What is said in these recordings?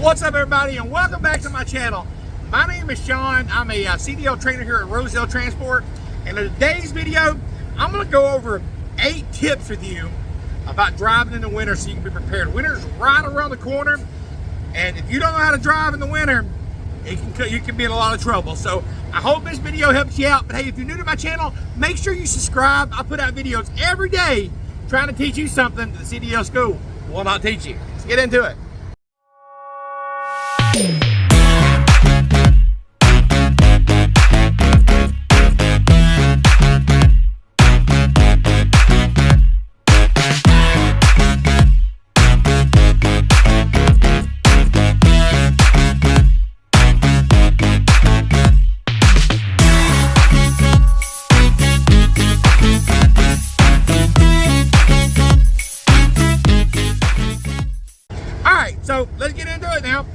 What's up, everybody, and welcome back to my channel. My name is Sean. I'm a CDL trainer here at Roselle Transport, and in today's video I'm going to go over 8 tips with you about driving in the winter so you can be prepared. Winter's right around the corner, and if you don't know how to drive in the winter, you can be in a lot of trouble. So I hope this video helps you out. But hey, if you're new to my channel, make sure you subscribe. I put out videos every day trying to teach you something that the CDL school will not teach you. Let's get into it. So let's get into it now.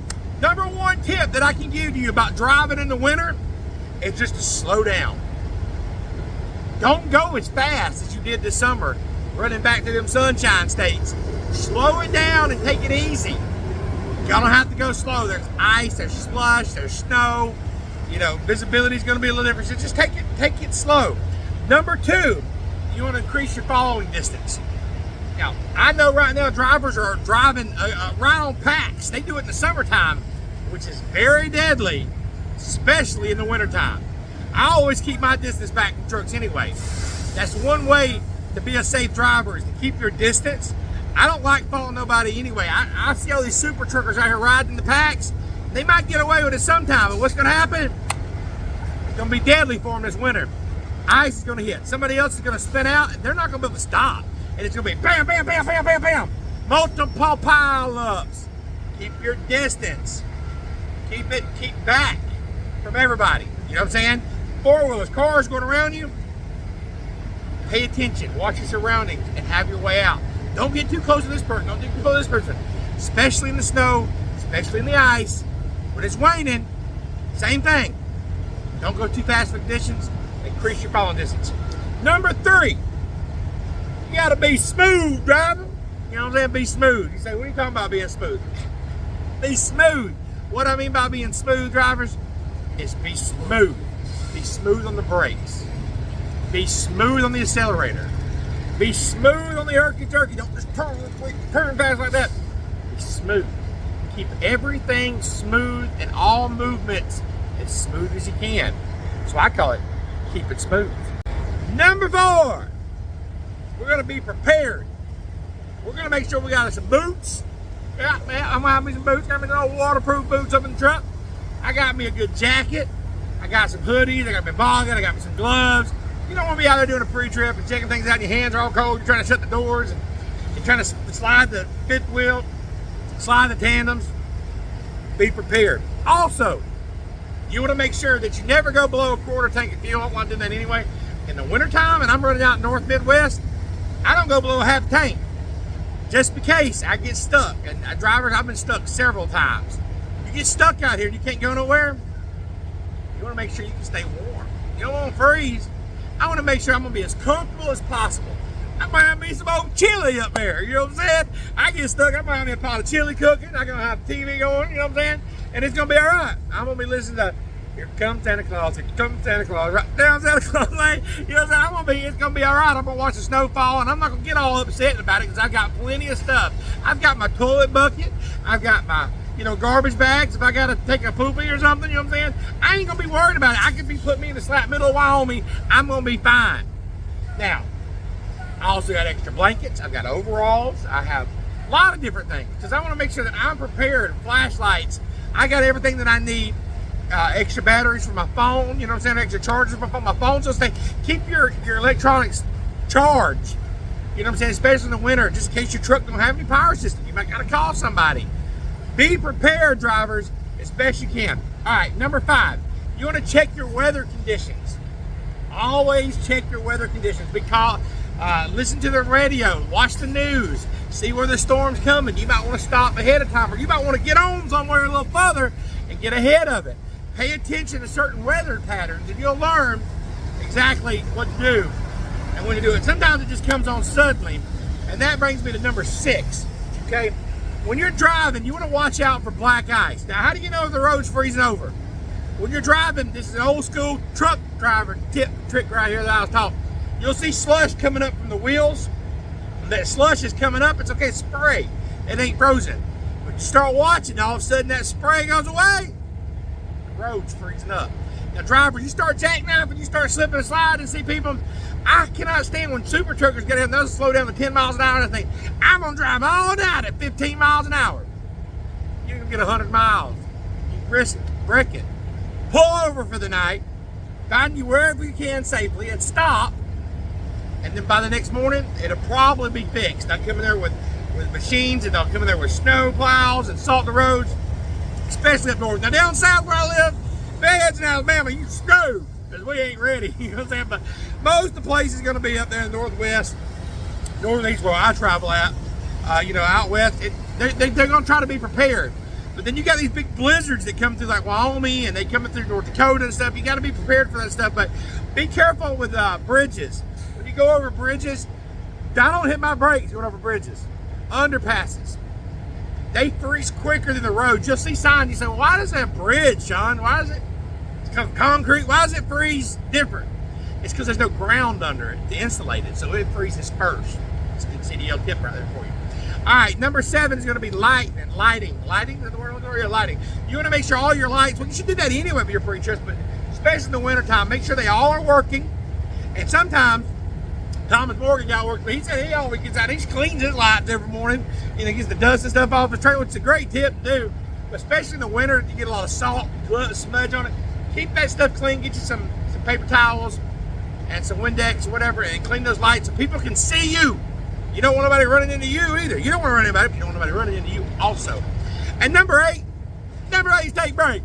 Number 1 tip that I can give to you about driving in the winter is just to slow down. Don't go as fast as you did this summer, running back to them sunshine states. Slow it down and take it easy. Y'all don't have to go slow. There's ice, there's slush, there's snow. You know, visibility is going to be a little different. So just take it slow. Number 2, you want to increase your following distance. Now, I know right now drivers are driving right on packs. They do it in the summertime, which is very deadly, especially in the wintertime. I always keep my distance back from trucks anyway. That's one way to be a safe driver, is to keep your distance. I don't like following nobody anyway. I see all these super truckers out here riding the packs. They might get away with it sometime, but what's going to happen? It's going to be deadly for them this winter. Ice is going to hit. Somebody else is going to spin out, and they're not going to be able to stop. And it's going to be bam, bam, bam, bam, bam, bam. Multiple pile-ups. Keep your distance. Keep back from everybody. You know what I'm saying? Four-wheelers, cars going around you. Pay attention. Watch your surroundings and have your way out. Don't get too close to this person. Don't get too close to this person. Especially in the snow, especially in the ice. When it's raining, same thing. Don't go too fast for conditions. Increase your following distance. Number 3. You gotta be smooth driving. You know what I'm saying? Be smooth. You say, what are you talking about being smooth? Be smooth. What I mean by being smooth, drivers, is be smooth. Be smooth on the brakes. Be smooth on the accelerator. Be smooth on the herky-jerky. Don't just turn fast like that. Be smooth. Keep everything smooth and all movements as smooth as you can. So I call it keep it smooth. Number 4. We're going to be prepared. We're going to make sure we got some boots. Yeah, man, I'm going to have me some boots. Got me some old waterproof boots up in the truck. I got me a good jacket. I got some hoodies. I got me a bogger. I got me some gloves. You don't want to be out there doing a pre-trip and checking things out and your hands are all cold. You're trying to shut the doors and you're trying to slide the fifth wheel, slide the tandems. Be prepared. Also, you want to make sure that you never go below a quarter tank of fuel. I don't want to do that anyway. In the wintertime, and I'm running out in North Midwest, I don't go below half a tank, just in case I get stuck. And drivers, I've been stuck several times. You get stuck out here and you can't go nowhere, you want to make sure you can stay warm. You don't want to freeze. I want to make sure I'm going to be as comfortable as possible. I might have me some old chili up there, you know what I'm saying? I get stuck, I might have me a pot of chili cooking, I'm going to have TV going, you know what I'm saying? And it's going to be all right. I'm going to be listening to Here Comes Santa Claus, Here Comes Santa Claus, right down Santa Claus Lane. You know what I'm saying? It's gonna be all right. I'm gonna watch the snow fall, and I'm not gonna get all upset about it because I've got plenty of stuff. I've got my toilet bucket. I've got my, garbage bags. If I gotta take a poopy or something, you know what I'm saying? I ain't gonna be worried about it. I could be putting me in the slap middle of Wyoming. I'm gonna be fine. Now, I also got extra blankets. I've got overalls. I have a lot of different things because I want to make sure that I'm prepared. Flashlights. I got everything that I need. Extra batteries for my phone, you know what I'm saying? Extra chargers for my phone. My phone's so stay. Keep your electronics charged. You know what I'm saying? Especially in the winter, just in case your truck don't have any power system. You might gotta call somebody. Be prepared, drivers, as best you can. All right, number 5. You want to check your weather conditions. Always check your weather conditions. Listen to the radio, watch the news, see where the storm's coming. You might want to stop ahead of time, or you might want to get on somewhere a little further and get ahead of it. Pay attention to certain weather patterns and you'll learn exactly what to do and when to do it. Sometimes it just comes on suddenly, and that brings me to number 6, okay? when you're driving, you want to watch out for black ice. Now, how do you know if the road's freezing over? When you're driving, this is an old school truck driver trick right here that I was taught. You'll see slush coming up from the wheels. When that slush is coming up, it's okay to spray. It ain't frozen. But you start watching, all of a sudden that spray goes away. The road's freezing up. Now, drivers, you start jackknifing, you start slipping and sliding, and see people. I cannot stand when super truckers get out and they'll slow down to 10 miles an hour and I think, I'm going to drive all night at 15 miles an hour. You can get 100 miles. You risk it. Pull over for the night, find you wherever you can safely, and stop. And then by the next morning, it'll probably be fixed. They'll come in there with machines, and they'll come in there with snow plows and salt the roads, especially up north. Now down south where I live, Feds in Alabama, you screwed, because we ain't ready. You know what I'm saying? But most of the places going to be up there in the northwest, northeast where I travel at, out west. They're going to try to be prepared. But then you got these big blizzards that come through like Wyoming, and they come through North Dakota and stuff. You got to be prepared for that stuff. But be careful with bridges. When you go over bridges, I don't hit my brakes going over bridges. Underpasses. They freeze quicker than the road. You'll see signs. You say, well, why does that bridge, Sean? Why is it concrete? Why does it freeze different? It's because there's no ground under it to insulate it, so it freezes first. It's a good CDL tip right there for you. All right, number 7 is going to be lighting. Lighting, is that the word I'm looking for? Yeah, lighting. You want to make sure all your lights, well, you should do that anyway with your pre-trips, but especially in the wintertime, make sure they all are working. And sometimes, Thomas Morgan got working, he said he always gets out, he cleans his lights every morning, gets the dust and stuff off his trailer, which is a great tip to do. But especially in the winter, you get a lot of salt, smudge on it. Keep that stuff clean, get you some paper towels and some Windex or whatever, and clean those lights so people can see you. You don't want nobody running into you either. You don't want to run anybody, but you don't want nobody running into you also. And number 8 is take breaks.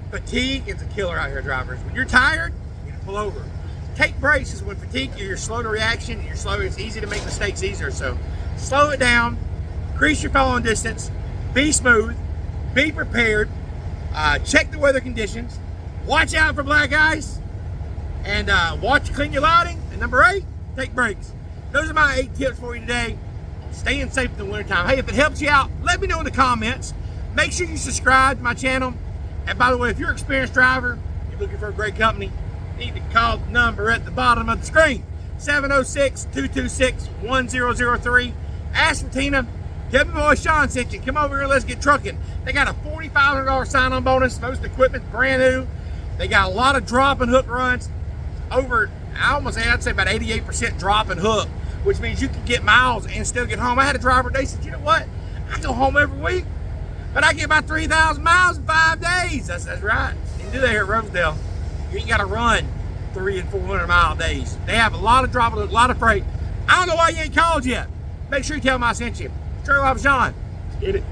Fatigue is a killer out here, drivers. When you're tired, you can pull over. Take breaks is when fatigue, you're slow to reaction, you're slow, it's easy to make mistakes easier. So slow it down, increase your following distance, be smooth, be prepared, check the weather conditions, watch out for black ice, and clean your lighting. And number 8, take breaks. Those are my 8 tips for you today. Staying safe in the wintertime. Hey, if it helps you out, let me know in the comments. Make sure you subscribe to my channel. And by the way, if you're an experienced driver, you're looking for a great company, you need to call the number at the bottom of the screen, 706-226-1003. Ask for Tina. Tell me boy Sean sent you. Come over here, let's get trucking. They got a $4,500 sign-on bonus. Most equipment's brand new. They got a lot of drop and hook runs. I'd say about 88% drop and hook, which means you can get miles and still get home. I had a driver, they said, you know what? I go home every week, but I get about 3,000 miles in 5 days. That's right. You can do that here at Rosedale. You ain't got to run 300 and 400 mile days. They have a lot of drop and hook, a lot of freight. I don't know why you ain't called yet. Make sure you tell them I sent you. Trailer Life Sean. Get it.